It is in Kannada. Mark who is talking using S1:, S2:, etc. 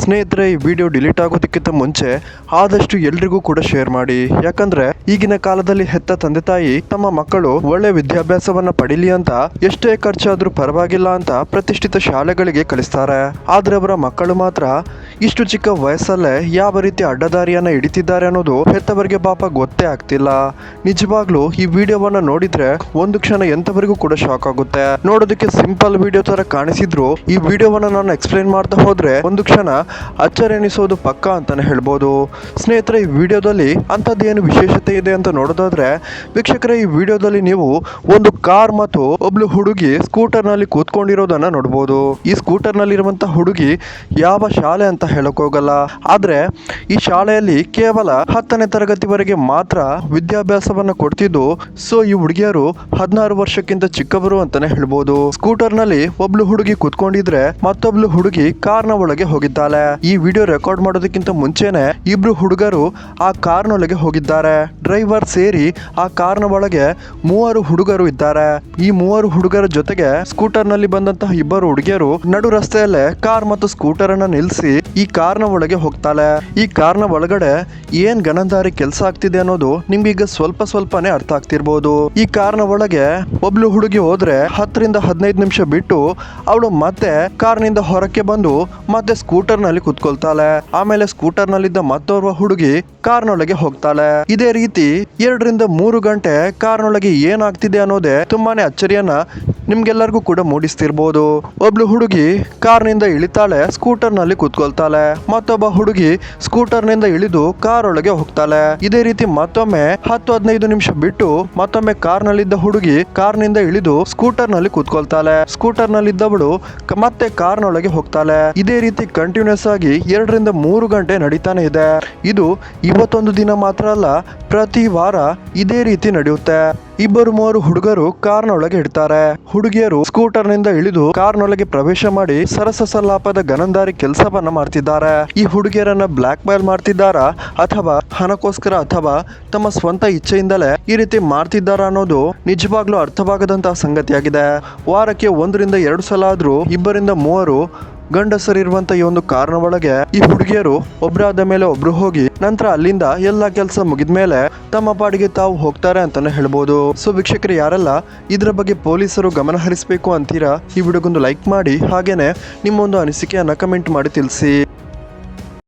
S1: ಸ್ನೇಹಿತರೆ, ಈ ವಿಡಿಯೋ ಡಿಲೀಟ್ ಆಗೋದಕ್ಕಿಂತ ಮುಂಚೆ ಆದಷ್ಟು ಎಲ್ರಿಗೂ ಕೂಡ ಶೇರ್ ಮಾಡಿ. ಯಾಕಂದ್ರೆ ಈಗಿನ ಕಾಲದಲ್ಲಿ ಹೆತ್ತ ತಂದೆ ತಾಯಿ ತಮ್ಮ ಮಕ್ಕಳು ಒಳ್ಳೆ ವಿದ್ಯಾಭ್ಯಾಸವನ್ನ ಪಡೀಲಿ ಅಂತ ಎಷ್ಟೇ ಖರ್ಚಾದ್ರೂ ಪರವಾಗಿಲ್ಲ ಅಂತ ಪ್ರತಿಷ್ಠಿತ ಶಾಲೆಗಳಿಗೆ ಕಳಿಸ್ತಾರೆ. ಆದ್ರೆ ಅವರ ಮಕ್ಕಳು ಮಾತ್ರ ಇಷ್ಟು ಚಿಕ್ಕ ವಯಸ್ಸಲ್ಲೇ ಯಾವ ರೀತಿ ಅಡ್ಡದಾರಿಯನ್ನ ಹಿಡಿತಿದ್ದಾರೆ ಅನ್ನೋದು ಹೆತ್ತವರಿಗೆ ಪಾಪ ಗೊತ್ತೇ ಆಗ್ತಿಲ್ಲ. ನಿಜವಾಗ್ಲೂ ಈ ವಿಡಿಯೋವನ್ನ ನೋಡಿದ್ರೆ ಒಂದು ಕ್ಷಣ ಎಂತವರಿಗೂ ಕೂಡ ಶಾಕ್ ಆಗುತ್ತೆ. ನೋಡೋದಕ್ಕೆ ಸಿಂಪಲ್ ವಿಡಿಯೋ ತರ ಕಾಣಿಸಿದ್ರು ಈ ವಿಡಿಯೋವನ್ನ ನಾನು ಎಕ್ಸ್ಪ್ಲೈನ್ ಮಾಡ್ತಾ ಹೋದ್ರೆ ಒಂದು ಕ್ಷಣ ಅಚ್ಚರಿ ಎನಿಸೋದು ಪಕ್ಕ ಅಂತಾನೆ ಹೇಳ್ಬೋದು. ಸ್ನೇಹಿತರೆ, ಈ ವಿಡಿಯೋದಲ್ಲಿ ಅಂಥದ್ದೇನು ವಿಶೇಷತೆ ಇದೆ ಅಂತ ನೋಡೋದಾದ್ರೆ ವೀಕ್ಷಕರೇ, ಈ ವಿಡಿಯೋದಲ್ಲಿ ನೀವು ಒಂದು ಕಾರ್ ಮತ್ತು ಒಬ್ಳು ಹುಡುಗಿ ಸ್ಕೂಟರ್ ನಲ್ಲಿ ಕೂತ್ಕೊಂಡಿರೋದನ್ನ ನೋಡಬಹುದು. ಈ ಸ್ಕೂಟರ್ ನಲ್ಲಿರುವಂತಹ ಹುಡುಗಿ ಯಾವ ಶಾಲೆ ಅಂತ ಹೇಳಕ್ ಹೋಗಲ್ಲ, ಆದ್ರೆ ಈ ಶಾಲೆಯಲ್ಲಿ ಕೇವಲ 10ನೇ ತರಗತಿವರೆಗೆ ಮಾತ್ರ ವಿದ್ಯಾಭ್ಯಾಸವನ್ನ ಕೊಡ್ತಿದ್ದು. ಸೊ ಈ ಹುಡುಗಿಯರು 16 ವರ್ಷಕ್ಕಿಂತ ಚಿಕ್ಕವರು ಅಂತಾನೆ ಹೇಳ್ಬೋದು. ಸ್ಕೂಟರ್ ನಲ್ಲಿ ಒಬ್ಳು ಹುಡುಗಿ ಕೂತ್ಕೊಂಡಿದ್ರೆ ಮತ್ತೊಬ್ಳು ಹುಡುಗಿ ಕಾರ್ನ ಒಳಗೆ ಹೋಗಿದ್ದಾಳೆ. ಈ ವಿಡಿಯೋ ರೆಕಾರ್ಡ್ ಮಾಡೋದಕ್ಕಿಂತ ಮುಂಚೆನೆ ಇಬ್ರು ಹುಡುಗರು ಆ ಕಾರ್ನೊಳಗೆ ಹೋಗಿದ್ದಾರೆ. ಡ್ರೈವರ್ ಸೇರಿ ಆ ಕಾರ್ನ ಒಳಗೆ 3 ಹುಡುಗರು ಇದ್ದಾರೆ. ಈ 3 ಹುಡುಗರ ಜೊತೆಗೆ ಸ್ಕೂಟರ್ ನಲ್ಲಿ ಬಂದಂತಹ ಇಬ್ಬರು ಹುಡುಗಿಯರು ನಡು ರಸ್ತೆಯಲ್ಲೇ ಕಾರ್ ಮತ್ತು ಸ್ಕೂಟರ್ ಅನ್ನ ನಿಲ್ಲಿಸಿ ಈ ಕಾರ್ನ ಒಳಗೆ ಹೋಗ್ತಾಳೆ. ಈ ಕಾರ್ನ ಒಳಗಡೆ ಏನ್ ಗಣಂದಾರಿ ಕೆಲಸ ಆಗ್ತಿದೆ ಅನ್ನೋದು ನಿಮ್ಗೀಗ ಸ್ವಲ್ಪನೇ ಅರ್ಥ ಆಗ್ತಿರ್ಬೋದು. ಈ ಕಾರ್ನ ಒಳಗೆ ಒಬ್ಳು ಹುಡುಗಿ ಹೋದ್ರೆ 10 ರಿಂದ 15 ನಿಮಿಷ ಬಿಟ್ಟು ಅವಳು ಮತ್ತೆ ಕಾರ್ನಿಂದ ಹೊರಕ್ಕೆ ಬಂದು ಮತ್ತೆ ಸ್ಕೂಟರ್ ನಲ್ಲಿ ಕುತ್ಕೊಳ್ತಾಳೆ. ಆಮೇಲೆ ಸ್ಕೂಟರ್ ನಲ್ಲಿದ್ದ ಮತ್ತೋರ್ವ ಹುಡುಗಿ ಕಾರ್ನೊಳಗೆ ಹೋಗ್ತಾಳೆ. ಇದೇ ರೀತಿ 2 ರಿಂದ 3 ಗಂಟೆ ಕಾರ್ನೊಳಗೆ ಏನಾಗ್ತಿದೆ ಅನ್ನೋದೇ ತುಂಬಾನೇ ಅಚ್ಚರಿಯನ್ನ ನಿಮ್ಗೆಲ್ಲರಿಗೂ ಕೂಡ ಮೂಡಿಸ್ತಿರ್ಬೋದು. ಒಬ್ಳು ಹುಡುಗಿ ಕಾರ್ನಿಂದ ಇಳಿತಾಳೆ, ಸ್ಕೂಟರ್ ನಲ್ಲಿ ಕೂತ್ಕೊಳ್ತಾಳೆ. ಮತ್ತೊಬ್ಬ ಹುಡುಗಿ ಸ್ಕೂಟರ್ ನಿಂದ ಇಳಿದು ಕಾರ್ ಒಳಗೆ ಹೋಗ್ತಾಳೆ. ಇದೇ ರೀತಿ ಮತ್ತೊಮ್ಮೆ 10-15 ನಿಮಿಷ ಬಿಟ್ಟು ಮತ್ತೊಮ್ಮೆ ಕಾರ್ನಲ್ಲಿದ್ದ ಹುಡುಗಿ ಕಾರ್ನಿಂದ ಇಳಿದು ಸ್ಕೂಟರ್ ನಲ್ಲಿ ಕೂತ್ಕೊಳ್ತಾಳೆ. ಸ್ಕೂಟರ್ ನಲ್ಲಿದ್ದವಳು ಮತ್ತೆ ಕಾರ್ನೊಳಗೆ ಹೋಗ್ತಾಳೆ. ಇದೇ ರೀತಿ ಕಂಟಿನ್ಯೂಸ್ ಆಗಿ 2 ರಿಂದ 3 ಗಂಟೆ ನಡೀತಾನೆ ಇದೆ. ಇದು ಇವತ್ತೊಂದು ದಿನ ಮಾತ್ರ ಅಲ್ಲ, ಪ್ರತಿ ವಾರ ಇದೇ ರೀತಿ ನಡೆಯುತ್ತೆ. 2-3 ಹುಡುಗರು ಕಾರ್ನೊಳಗೆ ಇಡ್ತಾರೆ. ಹುಡುಗಿಯರು ಸ್ಕೂಟರ್ ನಿಂದ ಇಳಿದು ಕಾರ್ನೊಳಗೆ ಪ್ರವೇಶ ಮಾಡಿ ಸರಸ ಸಲಾಪದ ಗನಂದಾರಿ ಕೆಲಸವನ್ನ ಮಾಡ್ತಿದ್ದಾರೆ. ಈ ಹುಡುಗಿಯರನ್ನ ಬ್ಲಾಕ್ ಮೇಲ್ ಮಾಡ್ತಿದ್ದಾರಾ ಅಥವಾ ಹಣಕ್ಕೋಸ್ಕರ ಅಥವಾ ತಮ್ಮ ಸ್ವಂತ ಇಚ್ಛೆಯಿಂದಲೇ ಈ ರೀತಿ ಮಾಡ್ತಿದ್ದಾರಾ ಅನ್ನೋದು ನಿಜವಾಗ್ಲೂ ಅರ್ಥವಾಗದಂತಹ ಸಂಗತಿಯಾಗಿದೆ. ವಾರಕ್ಕೆ 1 ರಿಂದ 2 ಸಲ ಆದ್ರೂ 2 ರಿಂದ 3 ಗಂಡಸರಿರುವಂತ ಈ ಒಂದು ಕಾರ್ನ ಒಳಗೆ ಈ ಹುಡುಗಿಯರು ಒಬ್ರಾದ ಮೇಲೆ ಒಬ್ರು ಹೋಗಿ ನಂತರ ಅಲ್ಲಿಂದ ಎಲ್ಲಾ ಕೆಲಸ ಮುಗಿದ್ಮೇಲೆ ತಮ್ಮ ಪಾಡಿಗೆ ತಾವು ಹೋಗ್ತಾರೆ ಅಂತಾನೆ ಹೇಳ್ಬೋದು. ಸೊ ವೀಕ್ಷಕರು, ಯಾರೆಲ್ಲ ಇದ್ರ ಬಗ್ಗೆ ಪೊಲೀಸರು ಗಮನ ಹರಿಸಬೇಕು ಅಂತೀರಾ ಈ ವಿಡಿಯೋಗೊಂದು ಲೈಕ್ ಮಾಡಿ, ಹಾಗೇನೆ ನಿಮ್ಮೊಂದು ಅನಿಸಿಕೆಯನ್ನ ಕಮೆಂಟ್ ಮಾಡಿ ತಿಳಿಸಿ.